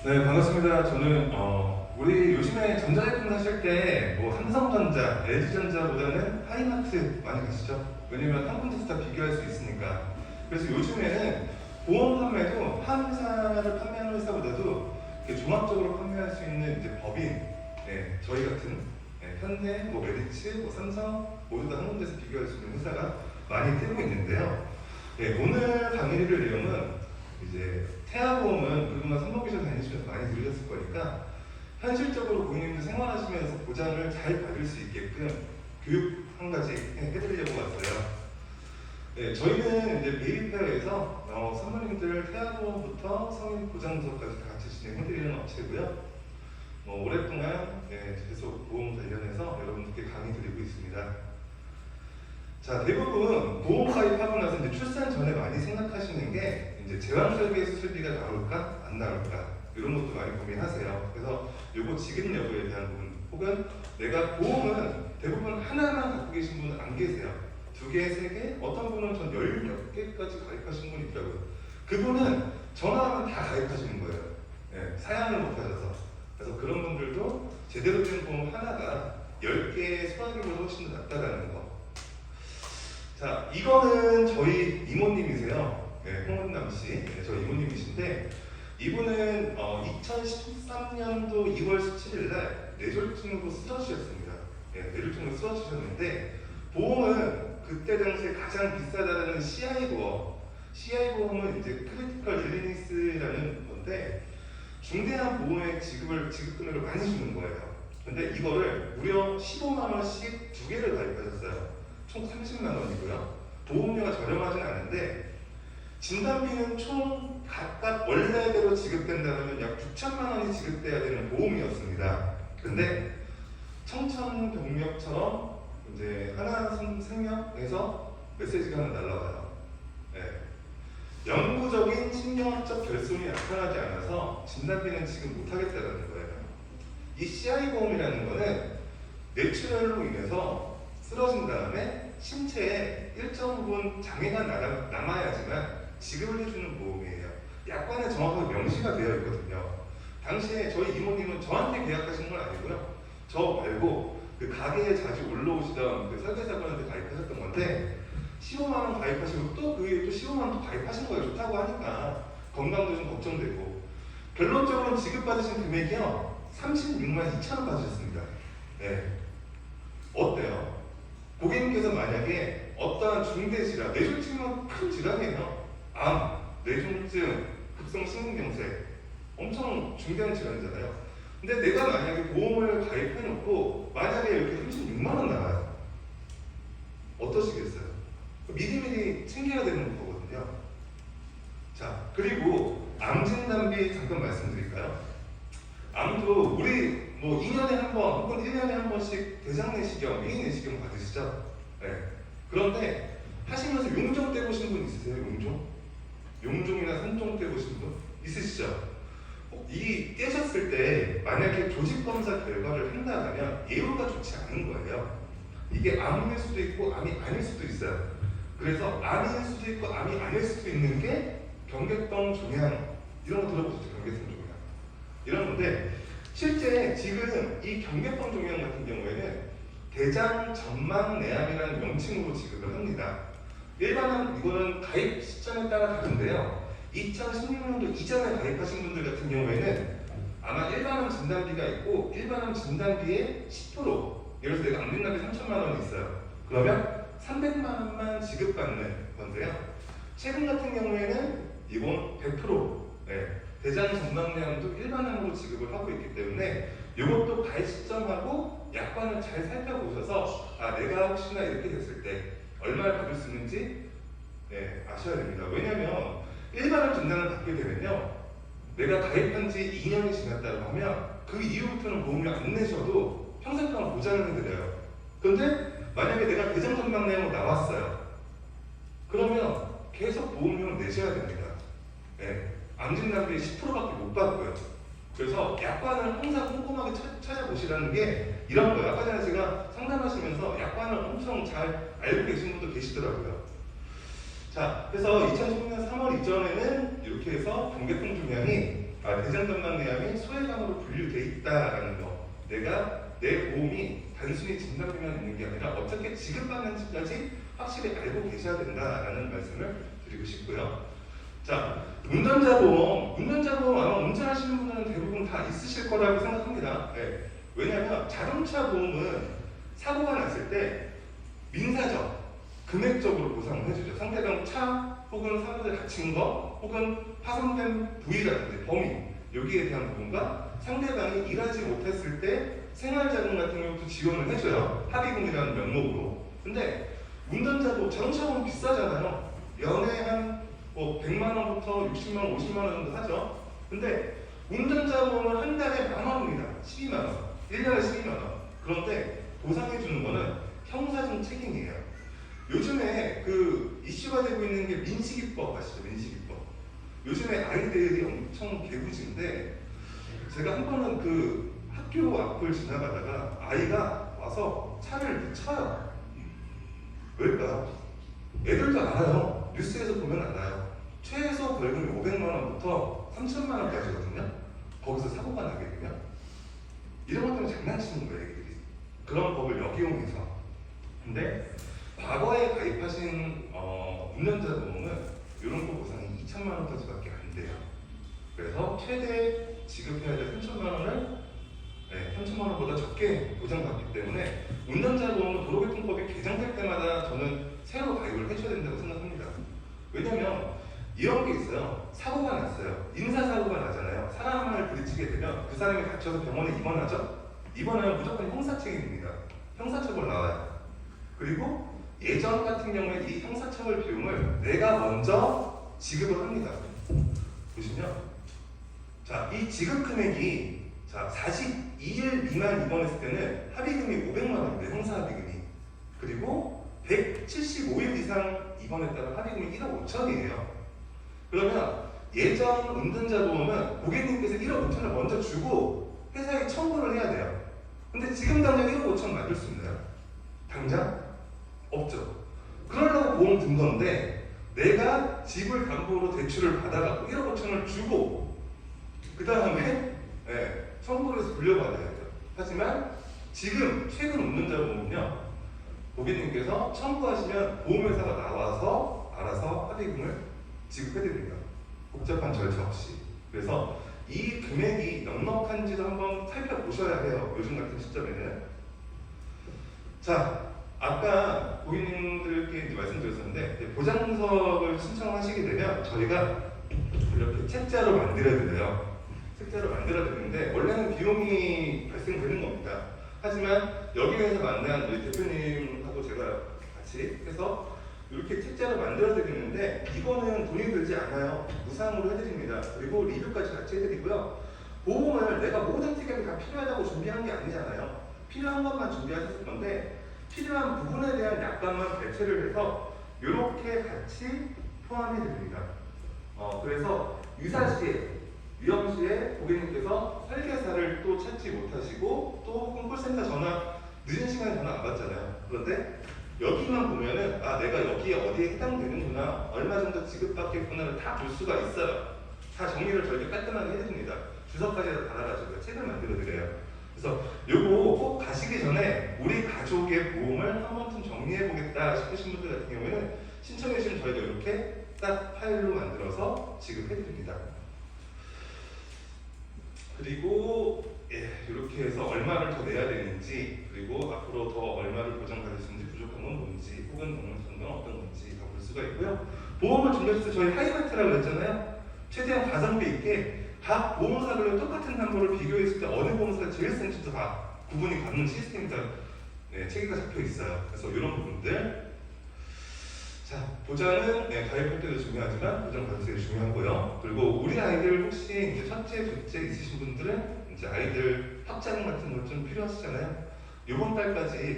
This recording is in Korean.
네, 반갑습니다. 저는 우리 요즘에 전자제품 사실 때 뭐 삼성전자, LG전자보다는 하이마트 많이 가시죠? 왜냐면 한 군데서 다 비교할 수 있으니까. 그래서 요즘에는 보험 판매도 한 회사를 판매하는 회사보다도 이렇게 종합적으로 판매할 수 있는 이제 법인, 네, 저희 같은 현대, 뭐 메디츠, 뭐 삼성 모두 다 한 군데서 비교할 수 있는 회사가 많이 뜨고 있는데요. 네, 오늘 강의를 내용은 이제 태아보험은 그동안 산모기술 다니시면서 많이 들으셨을 거니까 현실적으로 고객님들 생활하시면서 보장을 잘 받을 수 있게끔 교육 한 가지 해드리려고 왔어요. 네, 저희는 이제 베이비페어에서 산모님들 태아보험부터 성인 보장서까지 다 같이 진행해드리는 업체고요. 오랫동안 계속 보험 관련해서 여러분들께 강의 드리고 있습니다. 자, 대부분 보험 가입하고 나서 이제 출산 전에 많이 생각하시는 게 이제 제왕절개 수술비가 나올까 안 나올까 이런 것도 많이 고민하세요. 그래서 요거 지급 여부에 대한 부분 혹은 내가 보험은 대부분 하나만 갖고 계신 분은 안 계세요. 2개, 3개, 어떤 분은 전 10몇 개까지 가입하신 분이 있더라고요. 그분은 전화하면 다 가입하시는 거예요. 사양을 못 하셔서. 그래서 그런 분들도 제대로 된 보험 하나가 10개 소화기보다 훨씬 더 낫다라는 거. 자, 이거는 저희 이모님이세요. 홍은남 씨. 저희 이모님이신데, 이분은 2013년도 2월 17일 날 뇌졸중으로 쓰러지셨습니다. 뇌졸중으로 쓰러지셨는데, 보험은 그때 당시에 가장 비싸다는 CI 보험. CI 보험은 이제 크리티컬 일리니스라는 건데, 중대한 보험의 지급 금액을 많이 주는 거예요. 근데 이거를 무려 15만 원씩 2개를 가입하셨어요. 총 30만 원이고요. 보험료가 저렴하진 않은데 진단비는 총 각각 원래대로 지급된다면 약 6천만 원이 지급돼야 되는 보험이었습니다. 근데 청천벽력처럼 이제 하나생명에서 메시지가 하나 날라와요. 영구적인 신경학적 결손이 나타나지 않아서 진단비는 지금 못하겠다는 거예요. 이 CI 보험이라는 거는 뇌출혈로 인해서 쓰러진 다음에 신체에 일정 부분 장애가 남아야지만 지급을 해주는 보험이에요. 약관에 정확하게 명시가 되어 있거든요. 당시에 저희 이모님은 저한테 계약하신 건 아니고요. 저 말고 그 가게에 자주 올라오시던 그 설계사분한테 가입하셨던 건데 15만 원 가입하시고 또 그 위에 또 15만 원 또 가입하신 거예요. 좋다고 하니까 건강도 좀 걱정되고 결론적으로 지급받으신 금액이요 36만 2천 원 받으셨습니다. 어때요? 고객님께서 만약에 어떠한 중대 질환, 뇌졸중은 큰 질환이에요. 암, 뇌졸중, 급성심근경색 엄청 중대한 질환이잖아요. 근데 내가 만약에 보험을 가입해놓고 만약에 이렇게 36만 원 나와요. 어떠시겠어요? 미리미리 챙겨야 되는 거거든요. 자, 그리고 암 진단비 잠깐 말씀드릴까요? 암도 우리 뭐 2년에 한 번 혹은 1년에 한 번씩 대장내시경, 위내시경 받으시죠? 그런데 하시면서 용종 떼보신 분 있으세요? 용종이나 산종 떼보신 분 있으시죠? 이 떼셨을 때 만약에 조직검사 결과를 한다면 예후가 좋지 않은 거예요. 이게 암일 수도 있고 암이 아닐 수도 있어요. 그래서 암일 수도 있고 암이 아닐 수도 있는 게 경계성 종양 이런 거 들어보셨죠? 경계성 종양 이런 건데 실제 지금 이 경계성 종양 같은 경우에는 대장 전망내암이라는 명칭으로 지급을 합니다. 일반은 이거는 가입 시점에 따라 다른데요. 2016년도 이전에 가입하신 분들 같은 경우에는 아마 일반암 진단비가 있고 일반암 진단비의 10% 예를 들어서 내가 암진단비 3천만 원이 있어요. 그러면 300만 원만 지급받는 건데요. 최근 같은 경우에는 이건 100% 대장 전망내암도 일반암으로 지급을 하고 있기 때문에 이것도 가입 시점하고 약관을 잘 살펴보셔서 내가 혹시나 이렇게 됐을 때 얼마를 받을 수 있는지 아셔야 됩니다. 왜냐하면 일반암 진단을 받게 되면요. 내가 가입한 지 2년이 지났다고 하면 그 이후부터는 보험료 안 내셔도 평생 동안 보장을 해드려요. 그런데 만약에 내가 대장 전망내암으로 나왔어요. 그러면 계속 보험료를 내셔야 됩니다. 암 진단비 10%밖에 못 받고요. 그래서 약관을 항상 꼼꼼하게 찾아보시라는 게 이런 거예요. 아까 전에 제가 상담하시면서 약관을 엄청 잘 알고 계신 분도 계시더라고요. 자, 그래서 2016년 3월 이전에는 이렇게 해서 경계통 중량이 대장 전망량이 소외감으로 분류돼 있다라는 거. 내가 내 보험이 단순히 진단비만 있는 게 아니라 어떻게 지급받는지까지 확실히 알고 계셔야 된다라는 말씀을 드리고 싶고요. 자, 운전자 보험 아마 운전하시는 분들은 대부분 다 있으실 거라고 생각합니다. 네. 왜냐하면 자동차 보험은 사고가 났을 때 민사적, 금액적으로 보상을 해주죠. 상대방 차 혹은 사고에 다친 거 혹은 파손된 부위라든지 범위 여기에 대한 부분과 상대방이 일하지 못했을 때 생활자금 같은 경우도 지원을 해줘요. 합의금이라는 명목으로. 근데 운전자도 자동차 보험 비싸잖아요. 연에 한 100만 원부터 60만 원, 50만 원 정도 하죠. 근데 운전자 보험은 한 달에 10,000원입니다. 12만 원. 1년에 12만 원. 그런데 보상해 주는 거는 형사적 책임이에요. 요즘에 그 이슈가 되고 있는 게 민식이법 아시죠? 민식이법. 요즘에 아이들이 엄청 개구지인데 제가 한 번은 그 학교 앞을 지나가다가 아이가 와서 차를 쳐요. 왜일까요? 애들도 알아요. 뉴스에서 보면 알아요. 최소 벌금이 500만 원부터 3천만 원까지거든요. 거기서 사고가 나게 되면 이런 것 때문에 장난치는 거예요, 애들이. 그런 법을 역이용해서. 근데 과거에 가입하신 운전자 보험은 이런 거 보상이 2천만 원까지밖에 안 돼요. 그래서 최대 지급해야 될 3천만 원을 3천만 원보다 적게 보장받기 때문에 운전자 보험은 도로교통법이 개정될 때마다 저는 새로 가입을 해줘야 된다고 생각합니다. 왜냐면 이런 게 있어요. 사고가 났어요. 인사사고가 나잖아요. 사람을 부딪히게 되면 그 사람이 다쳐서 병원에 입원하죠. 입원하면 무조건 형사 책임입니다. 형사처벌 나와요. 그리고 예전 같은 경우에 이 형사처벌 비용을 내가 먼저 지급을 합니다. 보시면 자, 이 지급 금액이 42일 미만 입원했을 때는 합의금이 500만 원인데 형사 합의금이 그리고 175일 이상 입원했다면 합의금이 1억 5천이에요. 그러면 예전 운전자 보험은 고객님께서 1억 5천을 먼저 주고 회사에 청구를 해야 돼요. 근데 지금 당장 1억 5천 만들 수 있나요? 당장? 없죠. 그러려고 보험 든 건데 내가 집을 담보로 대출을 받아갖고 1억 5천을 주고 그 다음에 청구를 해서 돌려받아야 돼요. 하지만 지금 최근 운전자 보험은요, 고객님께서 청구하시면 보험회사가 나와서 알아서 합의금을 지급해드립니다. 복잡한 절차 없이. 그래서 이 금액이 넉넉한지도 한번 살펴보셔야 해요. 요즘 같은 시점에는. 자, 아까 고객님들께 말씀드렸었는데 보장석을 신청하시게 되면 저희가 이렇게 책자로 만들어드려요. 책자로 만들어드리는데 원래는 비용이 발생되는 겁니다. 하지만 여기에서 만난 우리 대표님하고 제가 같이 해서 이렇게 책자로 만들어드리는데 이거는 돈이 들지 않아요. 무상으로 해드립니다. 그리고 리뷰까지 같이 해드리고요. 보험을 내가 모든 티켓이 다 필요하다고 준비한 게 아니잖아요. 필요한 것만 준비하셨을 건데 필요한 부분에 대한 약관만 배치를 해서 이렇게 같이 포함해 드립니다. 그래서 유사시에 위험시에 고객님께서 설계사를 또 찾지 못하시고 또 혹은 콜센터 전화 늦은 시간에 전화 안 받잖아요. 그런데 여기만 보면은 내가 여기에 어디에 해당되는구나, 얼마 정도 지급받겠구나를 다 볼 수가 있어요. 다 정리를 저희가 깔끔하게 해드립니다. 주소까지 받아가지고 책을 만들어 드려요. 그래서 요거 꼭 가시기 전에 우리 가족의 보험을 한 번쯤 정리해 보겠다 싶으신 분들 같은 경우에는 신청해 주시면 저희가 이렇게 딱 파일로 만들어서 지급해 드립니다. 그리고 이렇게 해서 얼마를 더 내야 되는지, 그리고 앞으로 더 얼마를 보장받을 수 있는지, 부족한 건 뭔지, 혹은 전망 어떤 건지 다 볼 수가 있고요. 보험을 준비했을 때 저희 하이마트라고 했잖아요. 최대한 가성비 있게 각 보험사별로 똑같은 담보를 비교했을 때 어느 보험사가 제일 센지도 다 구분이 가는 시스템이 다 체계가 잡혀 있어요. 그래서 이런 부분들. 자, 보장은 가입할 때도 중요하지만 보장 받을 때도 중요하고요. 그리고 우리 아이들 혹시 이제 첫째, 둘째 있으신 분들은 이제 아이들 학자금 같은 거 좀 필요하시잖아요. 이번 달까지